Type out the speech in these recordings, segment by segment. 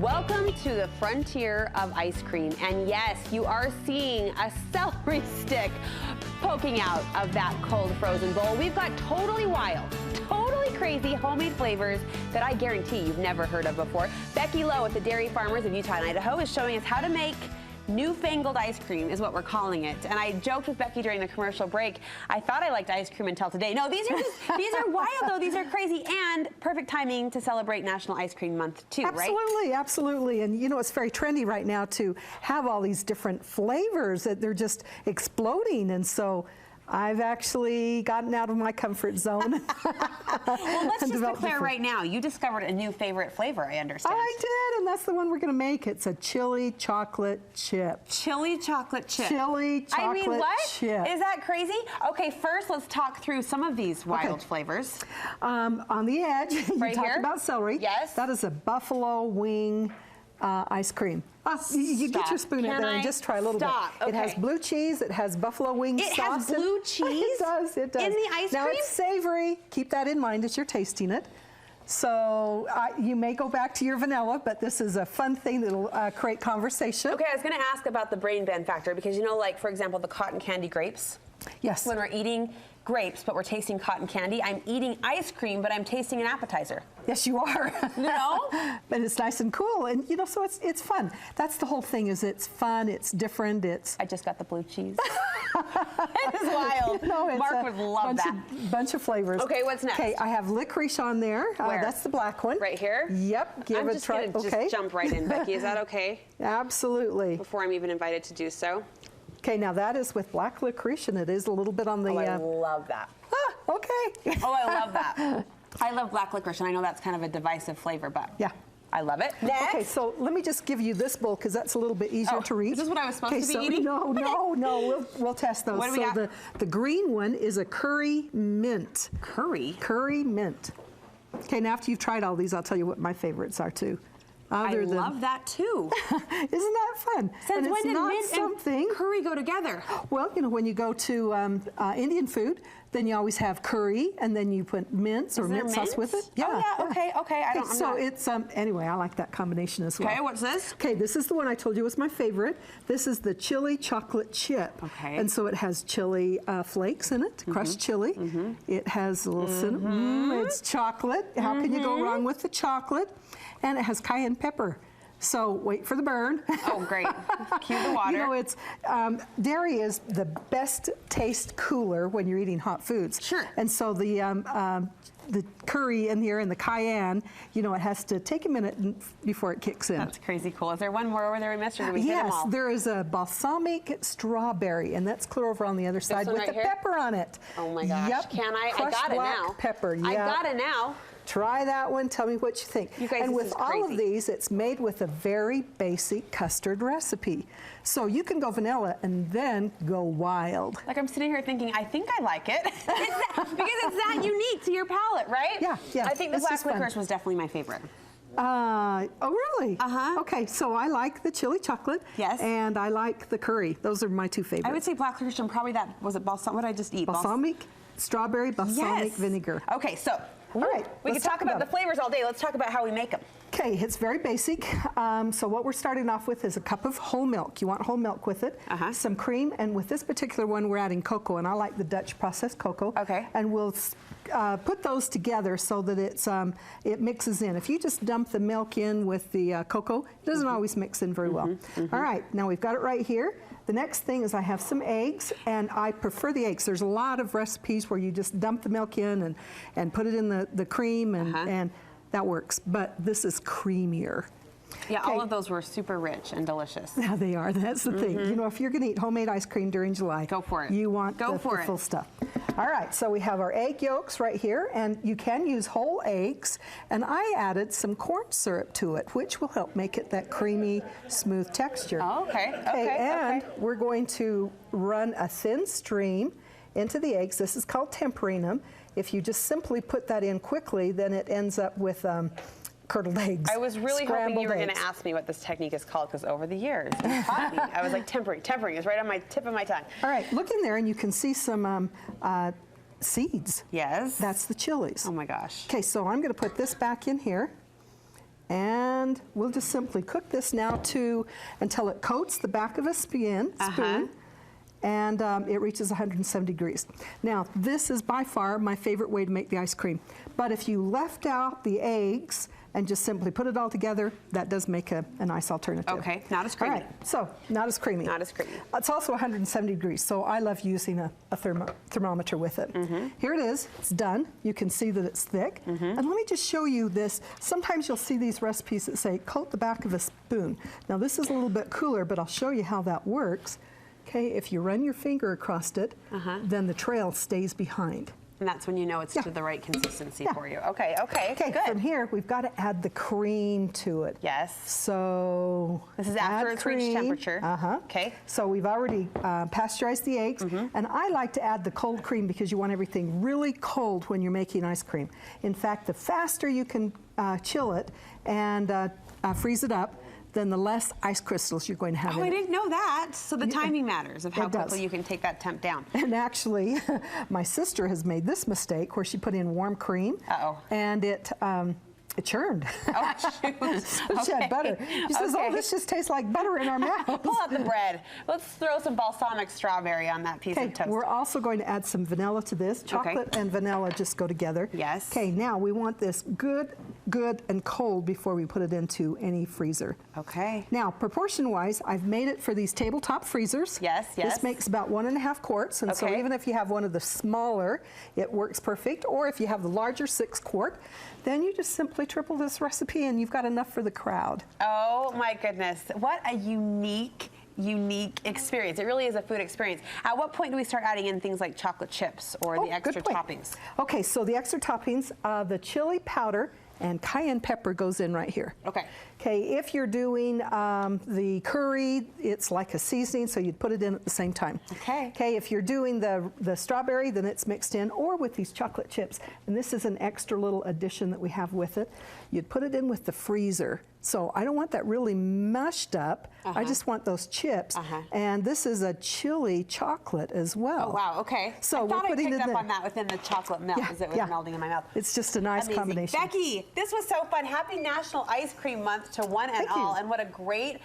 Welcome to the frontier of ice cream. And yes, you are seeing a celery stick poking out of that cold frozen bowl. We've got totally wild, totally crazy homemade flavors that I guarantee you've never heard of before. Becky Low at the Dairy Farmers of Utah and Idaho is showing us how to make newfangled ice cream is what we're calling it. And I joked with Becky during the commercial break, I thought I liked ice cream until today. No, these are wild though, these are crazy, and perfect timing to celebrate National Ice Cream Month too, right? Absolutely, absolutely. And you know, it's very trendy right now to have all these different flavors that they're just exploding. And so I've actually gotten out of my comfort zone. Well, let's just declare right now, you discovered a new favorite flavor, I understand. I did, and that's the one we're going to make. It's a chili chocolate chip. Chili chocolate chip. Chili chocolate I mean, what? chip. Is that crazy? Okay, first let's talk through some of these wild flavors. On the edge, right you talked about celery. Yes. That is a buffalo wing ice cream. You get your spoon in there and just try a little bit. Okay. It has blue cheese. It has buffalo wing sauce. It has blue cheese? It does. It does. In the ice cream? Now it's savory. Keep that in mind as you're tasting it. So you may go back to your vanilla, but this is a fun thing that'll create conversation. Okay, I was going to ask about the brain bend factor because, you know, like, for example, the cotton candy grapes. Yes. When we're eating grapes, but we're tasting cotton candy, I'm eating ice cream, but I'm tasting an appetizer. Yes, you are. You know? But it's nice and cool, and you know, so it's fun. That's the whole thing. Is it's fun, it's different, it's. I just got the blue cheese. It is wild. You know, Mark would love that. Bunch of flavors. Okay, what's next? Okay, I have licorice on there. Where? That's the black one. Right here? Yep. Give I'm it a just try. gonna just jump right in, Becky. Is that okay? Absolutely. Before I'm even invited to do so. Okay, now that is with black licorice, and it is a little bit on the. Oh, I love that. Okay. Oh, I love that. I love black licorice, and I know that's kind of a divisive flavor, but yeah. I love it. Next. Okay, so let me just give you this bowl because that's a little bit easier to reach. Is this what I was supposed to be eating? No, we'll test those. What do we got? The green one is a curry mint. Curry? Curry mint. Okay, now after you've tried all these, I'll tell you what my favorites are too. I love that too. Isn't that fun? Since when did mint and curry go together? Well, you know, when you go to Indian food, then you always have curry, and then you put mince or mint sauce with it. Yeah. Oh, yeah. Okay. It's anyway, I like that combination as well. Okay, what's this? Okay, this is the one I told you was my favorite. This is the chili chocolate chip. Okay. And so it has chili flakes in it, crushed chili. It has a little cinnamon. It's chocolate. How can you go wrong with the chocolate? And it has cayenne pepper. So wait for the burn. Oh, great. Cue the water. You know, it's dairy is the best taste cooler when you're eating hot foods. Sure. And so the curry in here and the cayenne, you know, it has to take a minute before it kicks in. That's crazy cool. Is there one more over there we missed, or did we hit them all? Yes, there is a balsamic strawberry, and that's clear over on the other side with the pepper on it. Oh my gosh. Yep. Can I? Crushed I got it black now. Pepper. Yeah. I got it now. Try that one. Tell me what you think. You guys, and this with is all of crazy. these, it's made with a very basic custard recipe. So you can go vanilla and then go wild. Like, I'm sitting here thinking, I think I like it. Because it's that unique to your palate, right? Yeah. I think the black licorice was definitely my favorite. Oh, really? Uh-huh. Okay, so I like the chili chocolate. Yes. And I like the curry. Those are my two favorites. I would say black licorice and probably that, was it balsamic? What did I just eat? Balsamic, strawberry, balsamic Yes. vinegar. Okay, so. All right. We could talk about the flavors all day. Let's talk about how we make them. Okay, it's very basic. So what we're starting off with is a cup of whole milk. You want whole milk with it. Some cream, and with this particular one, we're adding cocoa, and I like the Dutch processed cocoa. Okay. And we'll put those together so that it mixes in. If you just dump the milk in with the cocoa, it doesn't always mix in very well. All right, now we've got it right here. The next thing is I have some eggs, and I prefer the eggs. There's a lot of recipes where you just dump the milk in and put it in the cream, and that works. But this is creamier. Yeah, all of those were super rich and delicious. Yeah, they are. That's the thing. You know, if you're going to eat homemade ice cream during July, go for it. You want the full stuff. All right, so we have our egg yolks right here, and you can use whole eggs, and I added some corn syrup to it, which will help make it that creamy, smooth texture. Oh, okay. And we're going to run a thin stream into the eggs. This is called tempering them. If you just simply put that in quickly, then it ends up with curdled eggs. I was really hoping you were going eggs. to ask me what this technique is called, because over the years, you taught me. I was like, tempering is right on my tip of my tongue. All right, look in there and you can see some seeds. Yes. That's the chilies. Oh my gosh. Okay, so I'm going to put this back in here. And we'll just simply cook this now until it coats the back of a spoon. And it reaches 170 degrees. Now, this is by far my favorite way to make the ice cream. But if you left out the eggs and just simply put it all together, that does make a nice alternative. Okay, not as creamy. All right, so not as creamy. Not as creamy. It's also 170 degrees, so I love using a thermometer with it. Here it is, it's done. You can see that it's thick. And let me just show you this. Sometimes you'll see these recipes that say, coat the back of a spoon. Now this is a little bit cooler, but I'll show you how that works. Okay, if you run your finger across it, then the trail stays behind. And that's when you know it's to the right consistency for you. Okay, good. From here, we've got to add the cream to it. Yes. So this is after it's reached temperature. Okay. So we've already pasteurized the eggs, and I like to add the cold cream because you want everything really cold when you're making ice cream. In fact, the faster you can chill it and freeze it up, then the less ice crystals you're going to have in it. I didn't know that. So the timing matters of how quickly you can take that temp down. And actually, my sister has made this mistake where she put in warm cream. And it churned. Oh, shoot. So she had butter. She says, oh, this just tastes like butter in our mouth. Pull out the bread. Let's throw some balsamic strawberry on that piece of toast. We're also going to add some vanilla to this. Chocolate and vanilla just go together. Yes. Okay, now we want this good and cold before we put it into any freezer. Okay. Now, proportion-wise, I've made it for these tabletop freezers. Yes. This makes about 1.5 quarts, and so even if you have one of the smaller, it works perfect. Or if you have the larger 6 quart, then you just simply triple this recipe and you've got enough for the crowd. Oh my goodness, what a unique experience. It really is a food experience. At what point do we start adding in things like chocolate chips or the extra toppings? Okay, so the extra toppings, the chili powder and cayenne pepper goes in right here. Okay, if you're doing the curry, it's like a seasoning, so you'd put it in at the same time. Okay, if you're doing the strawberry, then it's mixed in, or with these chocolate chips. And this is an extra little addition that we have with it. You'd put it in with the freezer. So I don't want that really mushed up. I just want those chips. And this is a chili chocolate as well. Oh, wow, okay. So I thought we're putting I picked up on that within the chocolate melt as it was melting in my mouth. It's just a nice combination. Becky, this was so fun. Happy National Ice Cream Month to one and all. And what a great,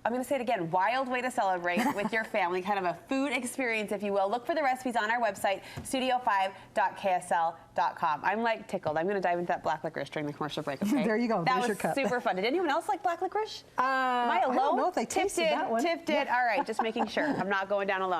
I'm going to say it again, wild way to celebrate with your family, kind of a food experience, if you will. Look for the recipes on our website, studio5.ksl.com. I'm like tickled. I'm going to dive into that black licorice during the commercial break, okay? There you go. That was was your super fun. Did anyone else like black licorice? Am I alone? I don't know if they tasted that one. Tiff did. All right, just making sure. I'm not going down alone.